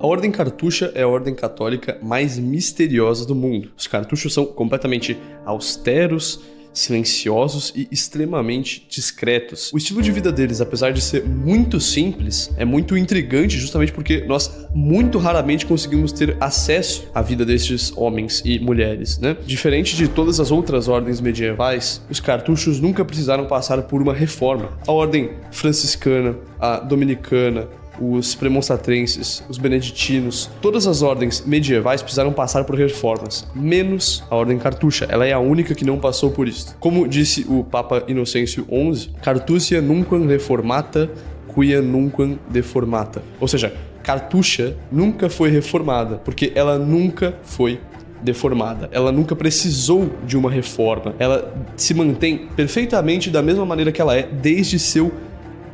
A Ordem Cartucha é a ordem católica mais misteriosa do mundo. Os cartuchos são completamente austeros, silenciosos e extremamente discretos. O estilo de vida deles, apesar de ser muito simples, é muito intrigante justamente porque nós muito raramente conseguimos ter acesso à vida destes homens e mulheres, né? Diferente de todas as outras ordens medievais, os cartuchos nunca precisaram passar por uma reforma. A ordem franciscana, a dominicana, os premonstratrenses, os beneditinos, todas as ordens medievais precisaram passar por reformas, menos a ordem cartucha. Ela é a única que não passou por isso. Como disse o Papa Inocêncio XI, Cartutia nunquam reformata, quia nunquam deformata. Ou seja, cartucha nunca foi reformada, porque ela nunca foi deformada. Ela nunca precisou de uma reforma. Ela se mantém perfeitamente da mesma maneira que ela é desde seu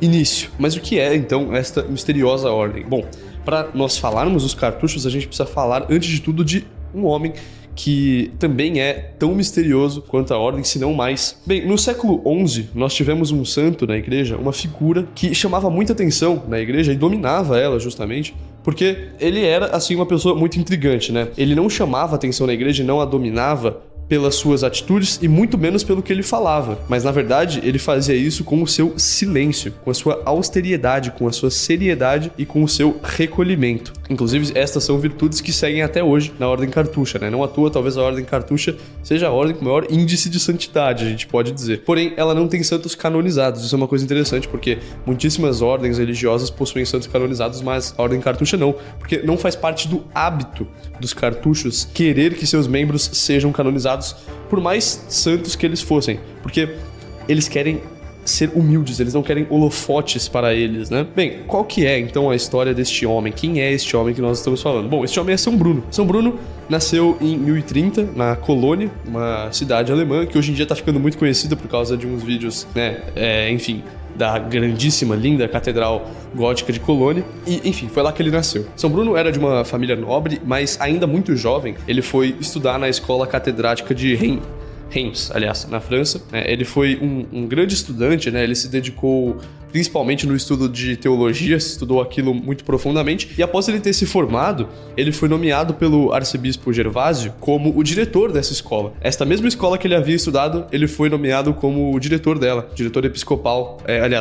início. Mas o que é, então, esta misteriosa ordem? Bom, para nós falarmos dos cartuchos, a gente precisa falar, antes de tudo, de um homem que também é tão misterioso quanto a ordem, se não mais. Bem, no século XI, nós tivemos um santo na igreja, uma figura que chamava muita atenção na igreja e dominava ela, justamente, porque ele era, assim, uma pessoa muito intrigante, né? Ele não chamava atenção na igreja e não a dominava pelas suas atitudes e muito menos pelo que ele falava, mas na verdade ele fazia isso com o seu silêncio, com a sua austeridade, com a sua seriedade e com o seu recolhimento. Inclusive, estas são virtudes que seguem até hoje na ordem cartucha, né? Não à toa, talvez a ordem cartucha seja a ordem com maior índice de santidade, a gente pode dizer. Porém, ela não tem santos canonizados. Isso é uma coisa interessante, porque muitíssimas ordens religiosas possuem santos canonizados, mas a ordem cartucha não, porque não faz parte do hábito dos cartuchos querer que seus membros sejam canonizados, por mais santos que eles fossem, porque eles querem ser humildes, eles não querem holofotes para eles, né? Bem, qual que é então a história deste homem? Quem é este homem que nós estamos falando? Bom, este homem é São Bruno. São Bruno nasceu em 1030 na Colônia, uma cidade alemã que hoje em dia está ficando muito conhecida por causa de uns vídeos, né? Enfim, da grandíssima, linda Catedral Gótica de Colônia. E, enfim, foi lá que ele nasceu. São Bruno era de uma família nobre, mas ainda muito jovem, ele foi estudar na escola catedrática de Reims, aliás, na França. Ele foi um grande estudante, né? Ele se dedicou principalmente no estudo de teologia, estudou aquilo muito profundamente, e após ele ter se formado, ele foi nomeado pelo arcebispo Gervásio como o diretor dessa escola. Esta mesma escola que ele havia estudado, ele foi nomeado como o diretor dela, diretor episcopal,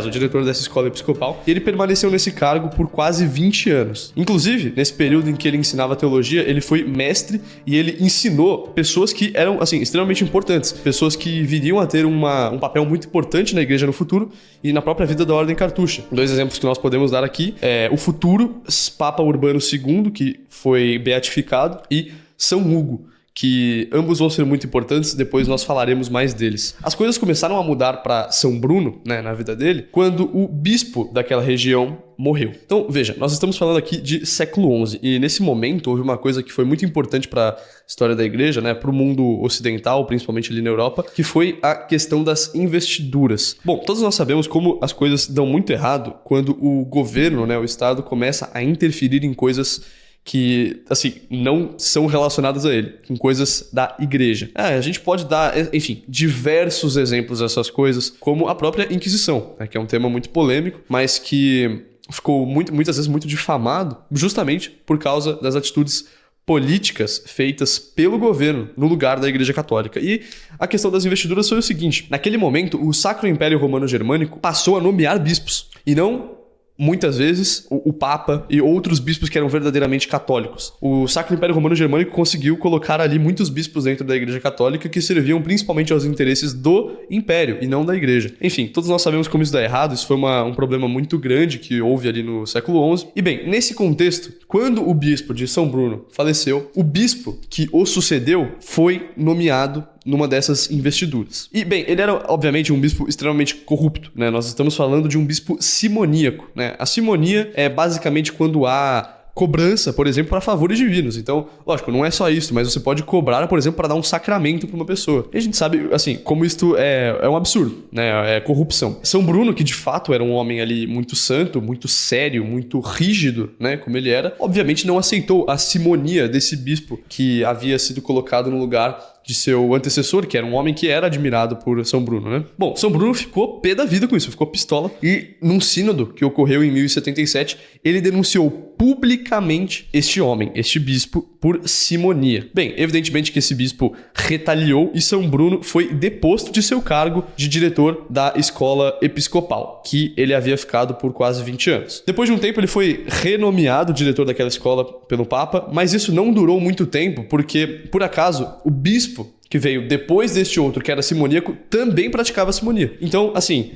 o diretor dessa escola episcopal, e ele permaneceu nesse cargo por quase 20 anos. Inclusive, nesse período em que ele ensinava teologia, ele foi mestre e ele ensinou pessoas que eram, assim, extremamente importantes, pessoas que viriam a ter um papel muito importante na igreja no futuro e na própria vida da ordem cartucha. Dois exemplos que nós podemos dar aqui é o futuro Papa Urbano II, que foi beatificado, e São Hugo, que ambos vão ser muito importantes, depois nós falaremos mais deles. As coisas começaram a mudar para São Bruno, né, na vida dele, quando o bispo daquela região morreu. Então, veja, nós estamos falando aqui de século XI, e nesse momento houve uma coisa que foi muito importante para a história da igreja, né, para o mundo ocidental, principalmente ali na Europa, que foi a questão das investiduras. Bom, todos nós sabemos como as coisas dão muito errado quando o governo, né, o Estado, começa a interferir em coisas que, assim, não são relacionadas a ele, com coisas da igreja. A gente pode dar, enfim, diversos exemplos dessas coisas, como a própria Inquisição, né, que é um tema muito polêmico, mas que ficou muitas vezes muito difamado, justamente por causa das atitudes políticas feitas pelo governo no lugar da Igreja Católica. E a questão das investiduras foi o seguinte: naquele momento, o Sacro Império Romano Germânico passou a nomear bispos, e não muitas vezes o Papa e outros bispos que eram verdadeiramente católicos. O Sacro Império Romano Germânico conseguiu colocar ali muitos bispos dentro da Igreja Católica que serviam principalmente aos interesses do Império e não da Igreja. Enfim, todos nós sabemos como isso dá errado, isso foi um problema muito grande que houve ali no século XI. E bem, nesse contexto, quando o bispo de São Bruno faleceu, o bispo que o sucedeu foi nomeado numa dessas investiduras. E, bem, ele era, obviamente, um bispo extremamente corrupto, né? Nós estamos falando de um bispo simoníaco, né? A simonia é basicamente quando há cobrança, por exemplo, para favores divinos. Então, lógico, não é só isso, mas você pode cobrar, por exemplo, para dar um sacramento para uma pessoa. E a gente sabe, assim, como isto é um absurdo, né? É corrupção. São Bruno, que de fato era um homem ali muito santo, muito sério, muito rígido, né? Como ele era, obviamente não aceitou a simonia desse bispo que havia sido colocado no lugar de seu antecessor, que era um homem que era admirado por São Bruno, né? Bom, São Bruno ficou pé da vida com isso, ficou pistola. E num sínodo que ocorreu em 1077, ele denunciou publicamente este homem, este bispo, por simonia. Bem, evidentemente que esse bispo retaliou e São Bruno foi deposto de seu cargo de diretor da escola episcopal, que ele havia ficado por quase 20 anos. Depois de um tempo, ele foi renomeado diretor daquela escola pelo Papa, mas isso não durou muito tempo, porque, por acaso, o bispo que veio depois deste outro, que era simoníaco, também praticava simonia. Então, assim,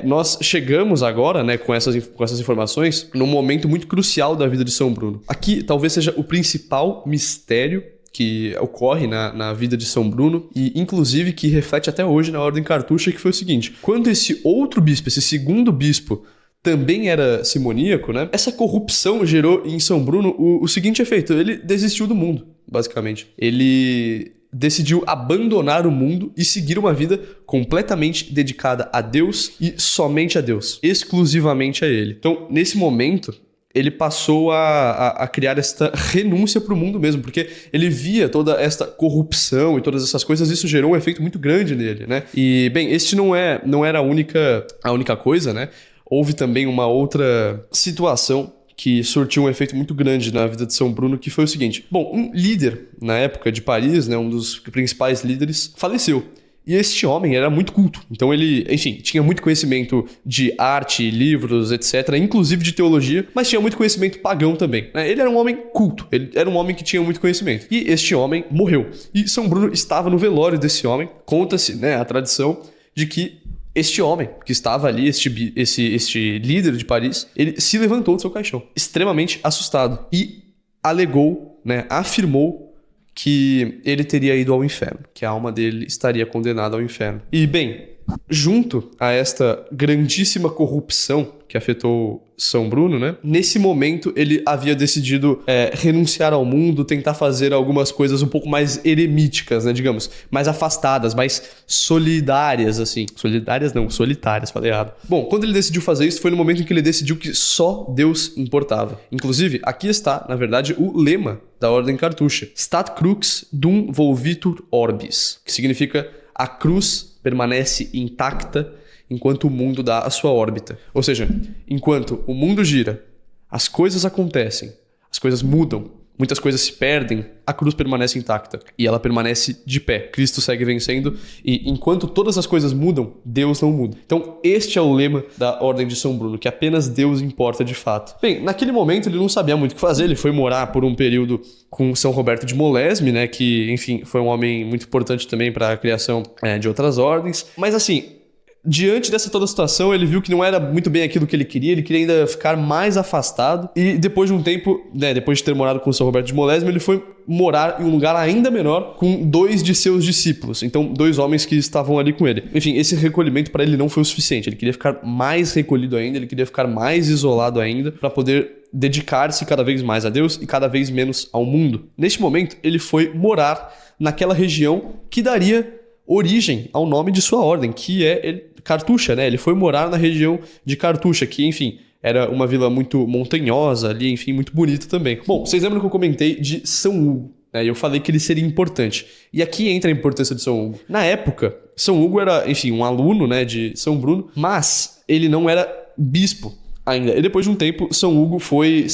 nós chegamos agora, né, com essas informações, num momento muito crucial da vida de São Bruno. Aqui, talvez seja o principal mistério que ocorre na vida de São Bruno e, inclusive, que reflete até hoje na Ordem Cartucha, que foi o seguinte: quando esse outro bispo, esse segundo bispo, também era simoníaco, né? Essa corrupção gerou em São Bruno o seguinte efeito: ele desistiu do mundo, basicamente. Ele decidiu abandonar o mundo e seguir uma vida completamente dedicada a Deus e somente a Deus, exclusivamente a Ele. Então, nesse momento, ele passou a criar esta renúncia para o mundo mesmo, porque ele via toda esta corrupção e todas essas coisas, isso gerou um efeito muito grande nele, né? E, bem, este não era a única coisa, né? Houve também uma outra situação que surtiu um efeito muito grande na vida de São Bruno, que foi o seguinte. Bom, um líder na época de Paris, né, um dos principais líderes, faleceu. E este homem era muito culto. Então ele, enfim, tinha muito conhecimento de arte, livros, etc., inclusive de teologia, mas tinha muito conhecimento pagão também, né? Ele era um homem culto, ele era um homem que tinha muito conhecimento. E este homem morreu. E São Bruno estava no velório desse homem. Conta-se, né, a tradição de que este homem que estava ali, este líder de Paris, ele se levantou do seu caixão, extremamente assustado, e alegou, né, afirmou que ele teria ido ao inferno, que a alma dele estaria condenada ao inferno. E, bem, junto a esta grandíssima corrupção que afetou São Bruno, né? Nesse momento, ele havia decidido renunciar ao mundo, tentar fazer algumas coisas um pouco mais eremíticas, né? Digamos, mais afastadas, mais solidárias, assim. Solidárias não, solitárias, falei errado. Bom, quando ele decidiu fazer isso, foi no momento em que ele decidiu que só Deus importava. Inclusive, aqui está, na verdade, o lema da Ordem Cartucha. Stat crux dum volvitur orbis, que significa a cruz permanece intacta enquanto o mundo dá a sua órbita. Ou seja, enquanto o mundo gira, as coisas acontecem, as coisas mudam, muitas coisas se perdem, a cruz permanece intacta e ela permanece de pé. Cristo segue vencendo e enquanto todas as coisas mudam, Deus não muda. Então este é o lema da Ordem de São Bruno, que apenas Deus importa de fato. Bem, naquele momento ele não sabia muito o que fazer, ele foi morar por um período com São Roberto de Molesme, né, que, enfim, foi um homem muito importante também para a criação de outras ordens. Mas assim, diante dessa toda situação, ele viu que não era muito bem aquilo que ele queria ainda ficar mais afastado. E depois de um tempo, né, depois de ter morado com São Roberto de Molesme, ele foi morar em um lugar ainda menor com 2 de seus discípulos. Então, 2 homens que estavam ali com ele. Enfim, esse recolhimento para ele não foi o suficiente. Ele queria ficar mais recolhido ainda, ele queria ficar mais isolado ainda para poder dedicar-se cada vez mais a Deus e cada vez menos ao mundo. Neste momento, ele foi morar naquela região que daria origem ao nome de sua ordem, que é Cartucha, né? Ele foi morar na região de Cartucha, que, enfim, era uma vila muito montanhosa ali, enfim, muito bonita também. Bom, vocês lembram que eu comentei de São Hugo, né? Eu falei que ele seria importante. E aqui entra a importância de São Hugo. Na época, São Hugo era, enfim, um aluno, né, de São Bruno, mas ele não era bispo ainda. E depois de um tempo, São Hugo foi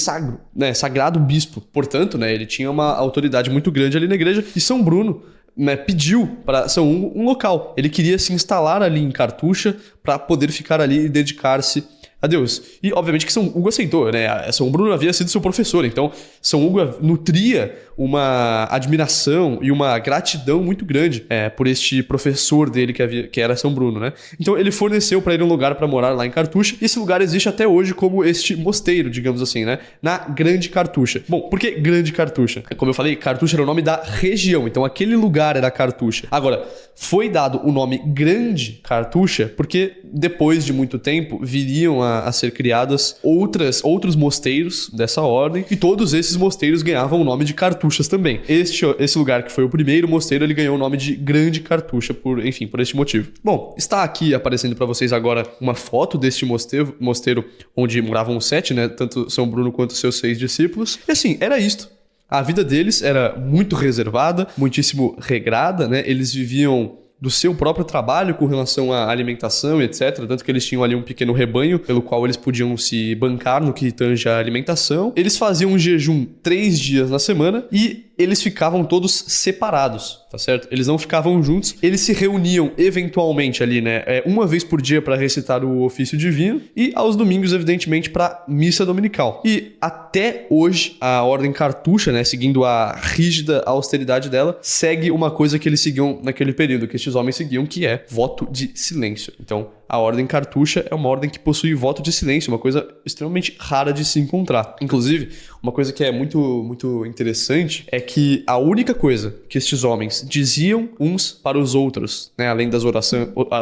sagrado bispo. Portanto, né, ele tinha uma autoridade muito grande ali na igreja. E São Bruno, né, pediu para São Hugo um local. Ele queria se instalar ali em Cartucha para poder ficar ali e dedicar-se a Deus. E obviamente que São Hugo aceitou, né? São Bruno havia sido seu professor, então São Hugo nutria uma admiração e uma gratidão muito grande por este professor dele que era São Bruno, né? Então ele forneceu para ele um lugar para morar lá em Cartucha, e esse lugar existe até hoje como este mosteiro, digamos assim, né? Na Grande Cartucha. Bom, por que Grande Cartucha? Como eu falei, Cartucha era o nome da região, então aquele lugar era Cartucha. Agora, foi dado o nome Grande Cartucha porque depois de muito tempo viriam a ser criadas outros mosteiros dessa ordem, e todos esses mosteiros ganhavam o nome de Cartuchas também. Esse lugar que foi o primeiro mosteiro, ele ganhou o nome de Grande Cartucha por este motivo. Bom, está aqui aparecendo para vocês agora uma foto deste mosteiro onde moravam os 7, né, tanto São Bruno quanto seus 6 discípulos. E assim, era isto. A vida deles era muito reservada, muitíssimo regrada, né? Eles viviam do seu próprio trabalho com relação à alimentação e etc. Tanto que eles tinham ali um pequeno rebanho pelo qual eles podiam se bancar no que tange a alimentação. Eles faziam um jejum 3 dias na semana e eles ficavam todos separados, tá certo? Eles não ficavam juntos, eles se reuniam eventualmente ali, né? Uma vez por dia para recitar o ofício divino e aos domingos, evidentemente, para missa dominical. E até hoje, a ordem cartucha, né, seguindo a rígida austeridade dela, segue uma coisa que eles seguiam naquele período, que estes homens seguiam, que é voto de silêncio. Então, a ordem cartucha é uma ordem que possui voto de silêncio, uma coisa extremamente rara de se encontrar. Inclusive, uma coisa que é muito interessante é que a única coisa que estes homens diziam uns para os outros, né, além das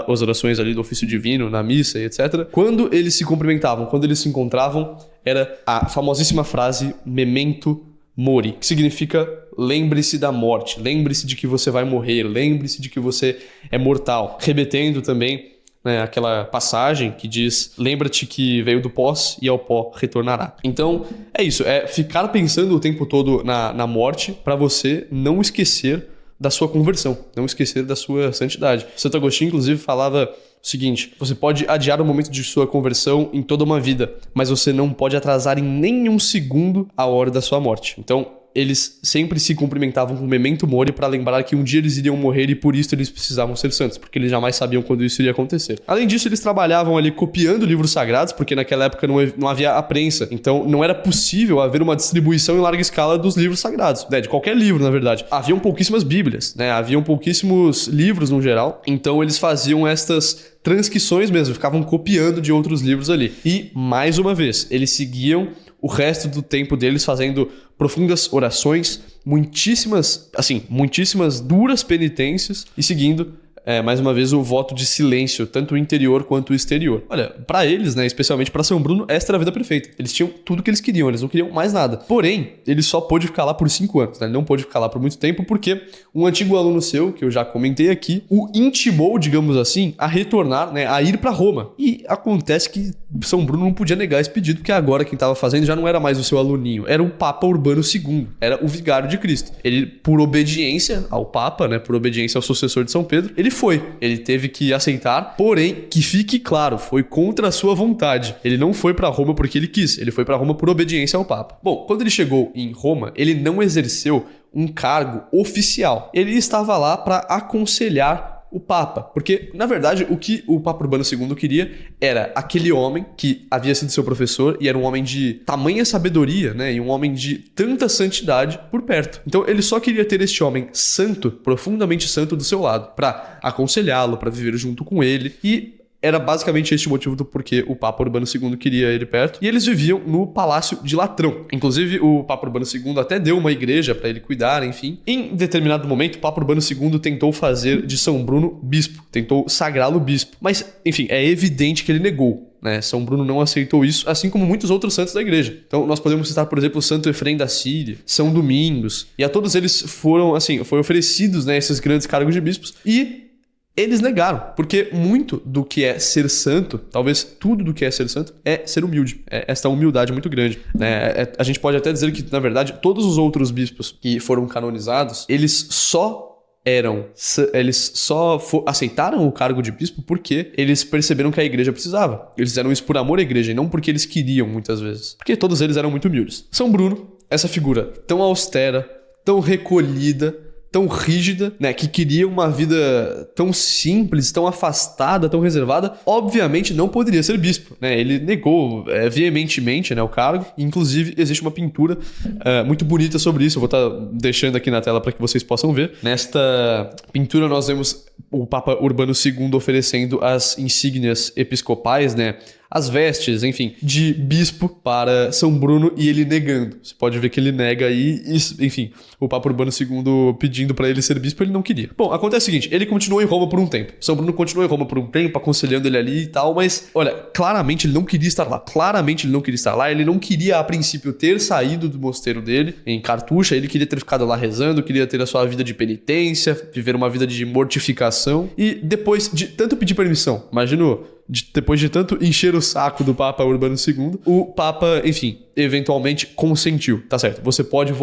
as orações ali do ofício divino, na missa e etc., quando eles se cumprimentavam, quando eles se encontravam, era a famosíssima frase memento mori, que significa lembre-se da morte, lembre-se de que você vai morrer, lembre-se de que você é mortal. Remetendo também, né, aquela passagem que diz: lembra-te que veio do pó e ao pó retornará. Então, é isso, é ficar pensando o tempo todo na morte para você não esquecer da sua conversão, não esquecer da sua santidade. Santo Agostinho, inclusive, falava o seguinte: você pode adiar o momento de sua conversão em toda uma vida, mas você não pode atrasar em nenhum segundo a hora da sua morte. Então, eles sempre se cumprimentavam com memento mori para lembrar que um dia eles iriam morrer e por isso eles precisavam ser santos, porque eles jamais sabiam quando isso iria acontecer. Além disso, eles trabalhavam ali copiando livros sagrados, porque naquela época não havia a prensa, então não era possível haver uma distribuição em larga escala dos livros sagrados, né? De qualquer livro, na verdade. Haviam pouquíssimas bíblias, né? Haviam pouquíssimos livros no geral, então eles faziam estas transcrições mesmo, ficavam copiando de outros livros ali. E, mais uma vez, eles seguiam o resto do tempo deles fazendo profundas orações, muitíssimas duras penitências e seguindo, mais uma vez, o voto de silêncio, tanto o interior quanto o exterior. Olha, para eles, né, especialmente para São Bruno, esta era a vida perfeita. Eles tinham tudo que eles queriam, eles não queriam mais nada. Porém, ele só pôde ficar lá por 5 anos, né? Ele não pôde ficar lá por muito tempo porque um antigo aluno seu, que eu já comentei aqui, o intimou, digamos assim, a retornar, né, a ir para Roma. E acontece que São Bruno não podia negar esse pedido, porque agora quem estava fazendo já não era mais o seu aluninho, era o Papa Urbano II, era o vigário de Cristo. Ele, por obediência ao Papa, né, por obediência ao sucessor de São Pedro, ele teve que aceitar, porém, que fique claro, foi contra a sua vontade. Ele não foi para Roma porque ele quis, ele foi para Roma por obediência ao Papa. Bom, quando ele chegou em Roma, ele não exerceu um cargo oficial. Ele estava lá para aconselhar o Papa, porque, na verdade, o que o Papa Urbano II queria era aquele homem que havia sido seu professor e era um homem de tamanha sabedoria, né, e um homem de tanta santidade por perto. Então, ele só queria ter este homem santo, profundamente santo do seu lado, para aconselhá-lo, para viver junto com ele, e era basicamente este o motivo do porquê o Papa Urbano II queria ele perto. E eles viviam no Palácio de Latrão. Inclusive, o Papa Urbano II até deu uma igreja para ele cuidar, enfim. Em determinado momento, o Papa Urbano II tentou fazer de São Bruno bispo. Tentou sagrá-lo bispo. Mas, enfim, é evidente que ele negou, né? São Bruno não aceitou isso, assim como muitos outros santos da igreja. Então, nós podemos citar, por exemplo, o Santo Efrem da Síria, São Domingos. E a todos eles foram oferecidos, né, esses grandes cargos de bispos. E eles negaram, porque muito do que é ser santo, talvez tudo do que é ser ser humilde. É esta humildade muito grande, né? A gente pode até dizer que, na verdade, todos os outros bispos que foram canonizados, eles só aceitaram o cargo de bispo porque eles perceberam que a igreja precisava. Eles fizeram isso por amor à igreja e não porque eles queriam, muitas vezes. Porque todos eles eram muito humildes. São Bruno, essa figura tão austera, tão recolhida, tão rígida, né, que queria uma vida tão simples, tão afastada, tão reservada, obviamente não poderia ser bispo, né? Ele negou veementemente, né, o cargo. Inclusive, existe uma pintura muito bonita sobre isso. Eu vou estar deixando aqui na tela para que vocês possam ver. Nesta pintura nós vemos o Papa Urbano II oferecendo as insígnias episcopais, né, as vestes, enfim, de bispo para São Bruno e ele negando. Você pode ver que ele nega aí, enfim, o Papa Urbano II pedindo para ele ser bispo, ele não queria. Bom, acontece o seguinte, ele continuou em Roma por um tempo. São Bruno continuou em Roma por um tempo, aconselhando ele ali e tal, mas, olha, claramente ele não queria estar lá. Ele não queria, a princípio, ter saído do mosteiro dele, em Cartucha, ele queria ter ficado lá rezando, queria ter a sua vida de penitência, viver uma vida de mortificação, e depois de tanto pedir permissão, imagino, depois de tanto encher o saco do Papa Urbano II, o Papa, enfim, eventualmente consentiu, tá certo? Você pode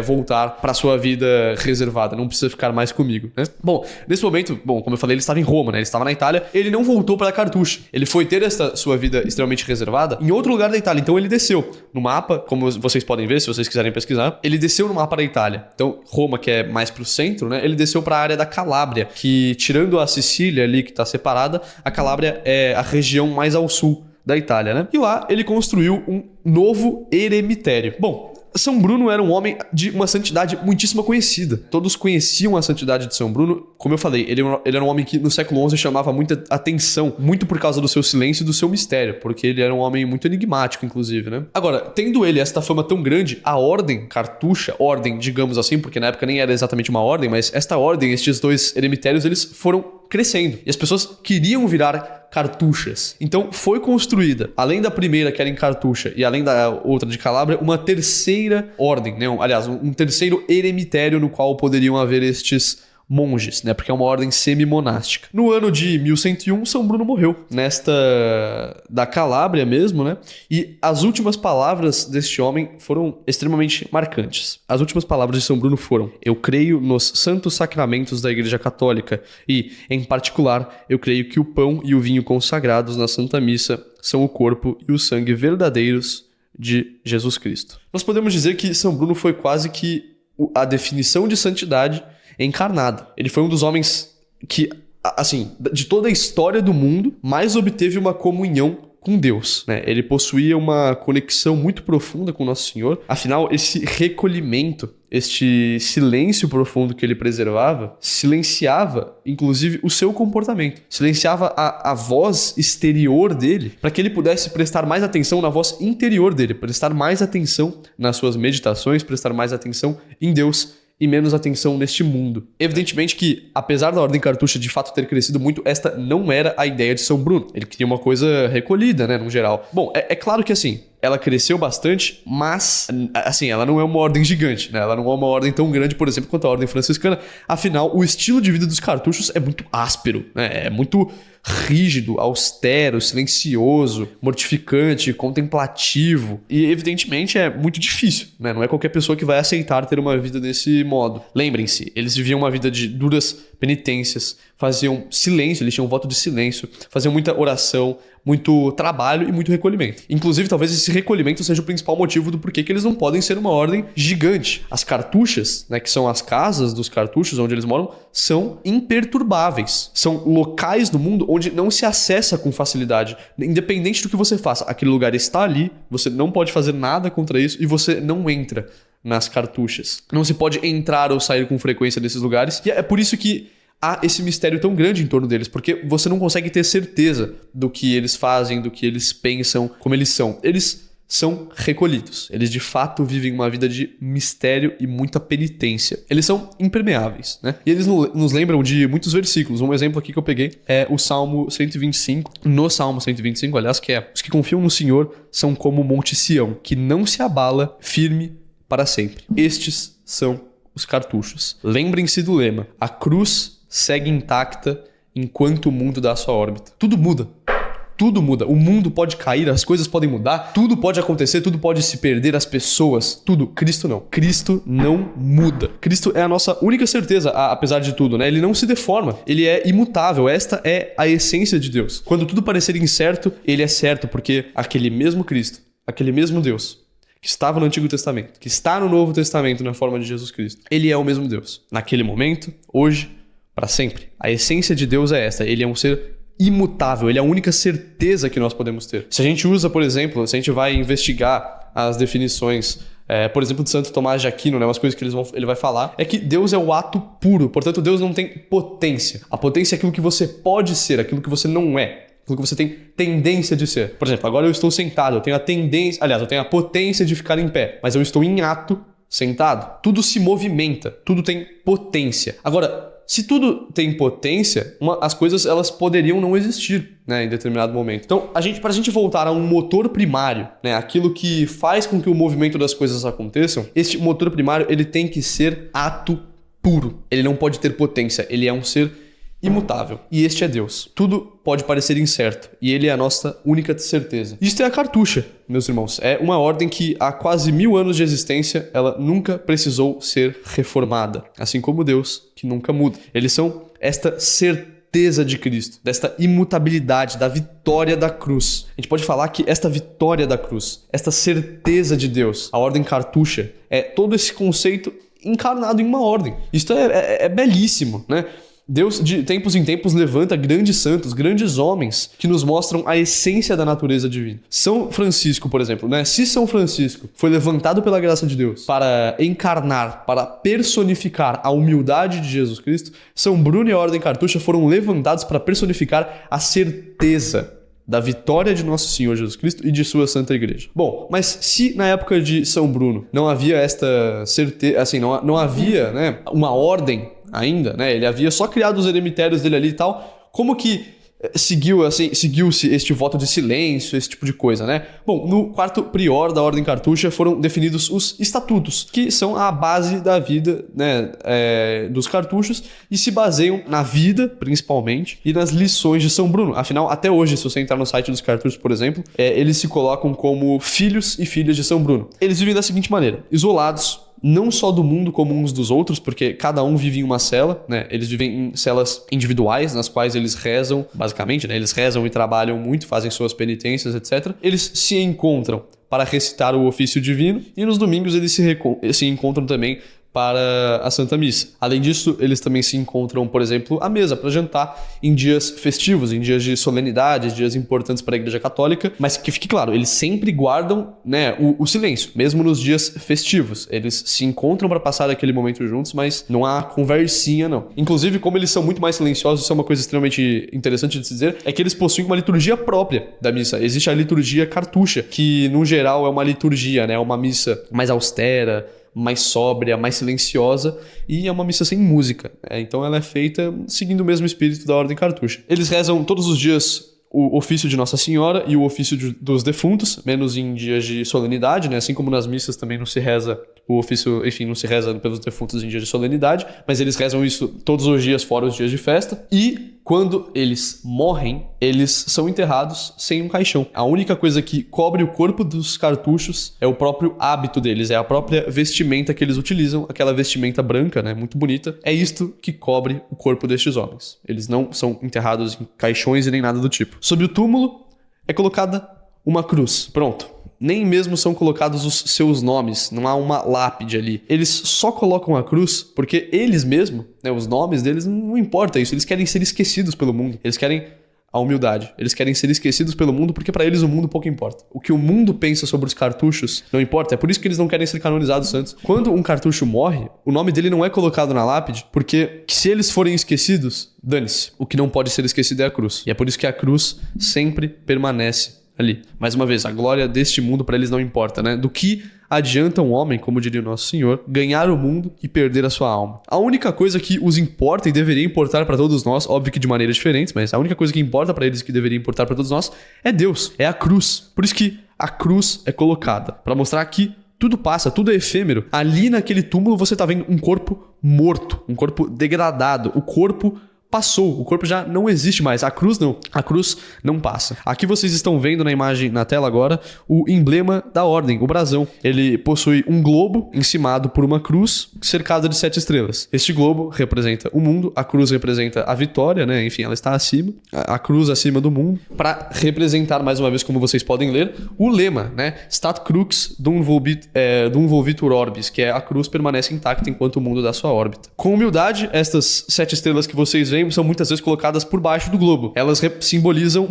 voltar pra sua vida reservada, não precisa ficar mais comigo, né? Bom, nesse momento, como eu falei, ele estava em Roma, né? Ele estava na Itália, ele não voltou pra Cartucho. Ele foi ter essa sua vida extremamente reservada em outro lugar da Itália. Então ele desceu no mapa, como vocês podem ver, se vocês quiserem pesquisar, ele desceu no mapa da Itália. Então, Roma, que é mais pro centro, né? Ele desceu pra área da Calábria, que tirando a Sicília ali, que tá separada, a Calábria é a região mais ao sul da Itália, né? E lá ele construiu um novo eremitério. Bom, São Bruno era um homem de uma santidade muitíssimo conhecida. Todos conheciam a santidade de São Bruno. Como eu falei, ele era um homem que no século XI chamava muita atenção, muito por causa do seu silêncio e do seu mistério, porque ele era um homem muito enigmático, inclusive, né? Agora, tendo ele esta fama tão grande, a ordem cartucha, ordem, digamos assim, porque na época nem era exatamente uma ordem, mas esta ordem, estes dois eremitérios, eles foram crescendo. E as pessoas queriam virar cartuchas. Então foi construída, além da primeira, que era em Cartucha, e além da outra de Calábria, uma terceira ordem, né? Aliás, um terceiro eremitério no qual poderiam haver estes monges, né? Porque é uma ordem semi-monástica. No ano de 1101, São Bruno morreu, nesta da Calábria mesmo, né? E as últimas palavras deste homem foram extremamente marcantes. As últimas palavras de São Bruno foram: eu creio nos santos sacramentos da Igreja Católica e, em particular, eu creio que o pão e o vinho consagrados na Santa Missa são o corpo e o sangue verdadeiros de Jesus Cristo. Nós podemos dizer que São Bruno foi quase que a definição de santidade encarnada. Ele foi um dos homens que, assim, de toda a história do mundo, mais obteve uma comunhão com Deus, né? Ele possuía uma conexão muito profunda com Nosso Senhor. Afinal, esse recolhimento, este silêncio profundo que ele preservava, silenciava, inclusive, o seu comportamento. Silenciava a voz exterior dele, para que ele pudesse prestar mais atenção na voz interior dele, prestar mais atenção nas suas meditações, prestar mais atenção em Deus e menos atenção neste mundo. Evidentemente que, apesar da ordem cartucha de fato ter crescido muito, esta não era a ideia de São Bruno. Ele queria uma coisa recolhida, né, no geral. Bom, é claro que assim, ela cresceu bastante, mas, assim, ela não é uma ordem gigante, né? Ela não é uma ordem tão grande, por exemplo, quanto a ordem franciscana. Afinal, o estilo de vida dos cartuchos é muito áspero, né? É muito rígido, austero, silencioso, mortificante, contemplativo. E, evidentemente, é muito difícil, né? Não é qualquer pessoa que vai aceitar ter uma vida desse modo. Lembrem-se, eles viviam uma vida de duras penitências, faziam silêncio, eles tinham um voto de silêncio, faziam muita oração, muito trabalho e muito recolhimento. Inclusive, talvez esse recolhimento seja o principal motivo do porquê que eles não podem ser uma ordem gigante. As cartuchas, né, que são as casas dos cartuchos onde eles moram, são imperturbáveis. São locais do mundo onde não se acessa com facilidade. Independente do que você faça, aquele lugar está ali, você não pode fazer nada contra isso e você não entra nas cartuchas. Não se pode entrar ou sair com frequência desses lugares. E é por isso que há esse mistério tão grande em torno deles, porque você não consegue ter certeza do que eles fazem, do que eles pensam, como eles são. Eles são recolhidos. Eles de fato vivem uma vida de mistério e muita penitência. Eles são impermeáveis, né? E eles nos lembram de muitos versículos. Um exemplo aqui que eu peguei é o Salmo 125. No Salmo 125, aliás, que é: os que confiam no Senhor são como o Monte Sião, que não se abala, firme para sempre. Estes são os cartuchos. Lembrem-se do lema: a cruz segue intacta enquanto o mundo dá a sua órbita. Tudo muda. Tudo muda. O mundo pode cair, as coisas podem mudar, tudo pode acontecer, tudo pode se perder, as pessoas, tudo. Cristo não. Cristo não muda. Cristo é a nossa única certeza, apesar de tudo, né? Ele não se deforma. Ele é imutável. Esta é a essência de Deus. Quando tudo parecer incerto, ele é certo, porque aquele mesmo Cristo, aquele mesmo Deus, que estava no Antigo Testamento, que está no Novo Testamento na forma de Jesus Cristo, ele é o mesmo Deus. Naquele momento, hoje, para sempre. A essência de Deus é esta. Ele é um ser imutável. Ele é a única certeza que nós podemos ter. Se a gente usa, por exemplo, se a gente vai investigar as definições, por exemplo, de Santo Tomás de Aquino, né, umas coisas que ele vai falar, é que Deus é o ato puro. Portanto, Deus não tem potência. A potência é aquilo que você pode ser, aquilo que você não é. Aquilo que você tem tendência de ser. Por exemplo, agora eu estou sentado, eu tenho a tendência... Aliás, eu tenho a potência de ficar em pé, mas eu estou em ato sentado. Tudo se movimenta, tudo tem potência. Agora, se tudo tem potência, as coisas elas poderiam não existir, né, em determinado momento. Então, para a gente voltar a um motor primário, né, aquilo que faz com que o movimento das coisas aconteçam, este motor primário ele tem que ser ato puro. Ele não pode ter potência. Ele é um ser imutável. E este é Deus. Tudo pode parecer incerto, e ele é a nossa única certeza. Isto é a cartucha, meus irmãos. É uma ordem que há quase 1000 anos de existência, ela nunca precisou ser reformada. Assim como Deus, que nunca muda. Eles são esta certeza de Cristo, desta imutabilidade, da vitória da cruz. A gente pode falar que esta vitória da cruz, esta certeza de Deus, a ordem cartucha, é todo esse conceito encarnado em uma ordem. Isso é belíssimo, né? Deus, de tempos em tempos, levanta grandes santos, grandes homens que nos mostram a essência da natureza divina. São Francisco, por exemplo, né? Se São Francisco foi levantado pela graça de Deus para encarnar, para personificar a humildade de Jesus Cristo, São Bruno e a Ordem Cartucha foram levantados para personificar a certeza da vitória de Nosso Senhor Jesus Cristo e de sua Santa Igreja. Bom, mas se na época de São Bruno não havia esta certeza, assim, não havia, né, uma ordem ainda, né? Ele havia só criado os eremitérios dele ali e tal. Como que seguiu-se este voto de silêncio, esse tipo de coisa, né? Bom, no quarto prior da Ordem Cartucha foram definidos os estatutos, que são a base da vida, né, dos cartuchos e se baseiam na vida, principalmente, e nas lições de São Bruno. Afinal, até hoje, se você entrar no site dos cartuchos, por exemplo, eles se colocam como filhos e filhas de São Bruno. Eles vivem da seguinte maneira: isolados, não só do mundo como uns dos outros, porque cada um vive em uma cela, né? Eles vivem em celas individuais, nas quais eles rezam, basicamente, né? Eles rezam e trabalham muito, fazem suas penitências, etc. Eles se encontram para recitar o ofício divino e nos domingos eles se encontram também para a Santa Missa. Além disso, eles também se encontram, por exemplo, à mesa para jantar em dias festivos, em dias de solenidades, dias importantes para a Igreja Católica, mas que fique claro, eles sempre guardam, né, o silêncio, mesmo nos dias festivos. Eles se encontram para passar aquele momento juntos, mas não há conversinha, não. Inclusive, como eles são muito mais silenciosos, isso é uma coisa extremamente interessante de se dizer, é que eles possuem uma liturgia própria da missa. Existe a liturgia cartucha, que, no geral, é uma liturgia, né, uma missa mais austera, mais sóbria, mais silenciosa, e é uma missa sem música. Então ela é feita seguindo o mesmo espírito da Ordem Cartucha. Eles rezam todos os dias o ofício de Nossa Senhora e o ofício dos defuntos, menos em dias de solenidade, né? Assim como nas missas também não se reza o ofício, enfim, não se reza pelos defuntos em dias de solenidade, mas eles rezam isso todos os dias fora os dias de festa. E quando eles morrem, eles são enterrados sem um caixão. A única coisa que cobre o corpo dos cartuchos é o próprio hábito deles, é a própria vestimenta que eles utilizam, aquela vestimenta branca, né, muito bonita. É isto que cobre o corpo destes homens. Eles não são enterrados em caixões e nem nada do tipo. Sobre o túmulo é colocada uma cruz. Pronto. Nem mesmo são colocados os seus nomes, não há uma lápide ali. Eles só colocam a cruz porque eles mesmos, né, os nomes deles, não importa isso. Eles querem ser esquecidos pelo mundo. Eles querem a humildade. Eles querem ser esquecidos pelo mundo porque para eles o mundo pouco importa. O que o mundo pensa sobre os cartuchos não importa. É por isso que eles não querem ser canonizados santos. Quando um cartucho morre, o nome dele não é colocado na lápide porque se eles forem esquecidos, dane-se. O que não pode ser esquecido é a cruz. E é por isso que a cruz sempre permanece ali. Mais uma vez, a glória deste mundo para eles não importa, né? Do que adianta um homem, como diria o Nosso Senhor, ganhar o mundo e perder a sua alma? A única coisa que os importa e deveria importar para todos nós, óbvio que de maneiras diferentes, mas a única coisa que importa para eles, que deveria importar para todos nós, é Deus, é a cruz. Por isso que a cruz é colocada, para mostrar que tudo passa, tudo é efêmero. Ali naquele túmulo você tá vendo um corpo morto, um corpo degradado, o corpo passou, o corpo já não existe mais. A cruz não passa. Aqui vocês estão vendo na imagem na tela agora o emblema da ordem, o brasão. Ele possui um globo encimado por uma cruz cercada de 7 estrelas. Este globo representa o mundo, a cruz representa a vitória, né? Enfim, ela está acima, a cruz acima do mundo, para representar, mais uma vez, como vocês podem ler, o lema, né? Stat crux dum volvitur orbis, que é a cruz permanece intacta enquanto o mundo dá sua órbita. Com humildade, estas 7 estrelas que vocês veem são muitas vezes colocadas por baixo do globo. Elas simbolizam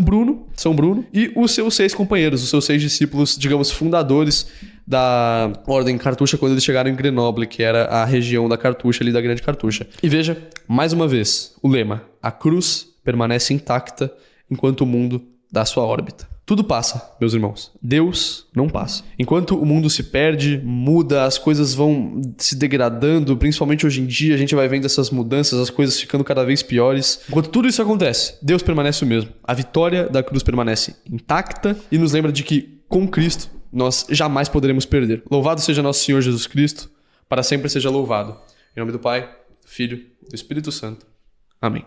São Bruno e os seus 6 companheiros, os seus 6 discípulos, digamos, fundadores da Ordem Cartucha quando eles chegaram em Grenoble, que era a região da Cartucha, ali da Grande Cartucha. E veja, mais uma vez, o lema: a cruz permanece intacta enquanto o mundo dá sua órbita. Tudo passa, meus irmãos. Deus não passa. Enquanto o mundo se perde, muda, as coisas vão se degradando, principalmente hoje em dia, a gente vai vendo essas mudanças, as coisas ficando cada vez piores. Enquanto tudo isso acontece, Deus permanece o mesmo. A vitória da cruz permanece intacta e nos lembra de que, com Cristo, nós jamais poderemos perder. Louvado seja nosso Senhor Jesus Cristo, para sempre seja louvado. Em nome do Pai, do Filho e do Espírito Santo. Amém.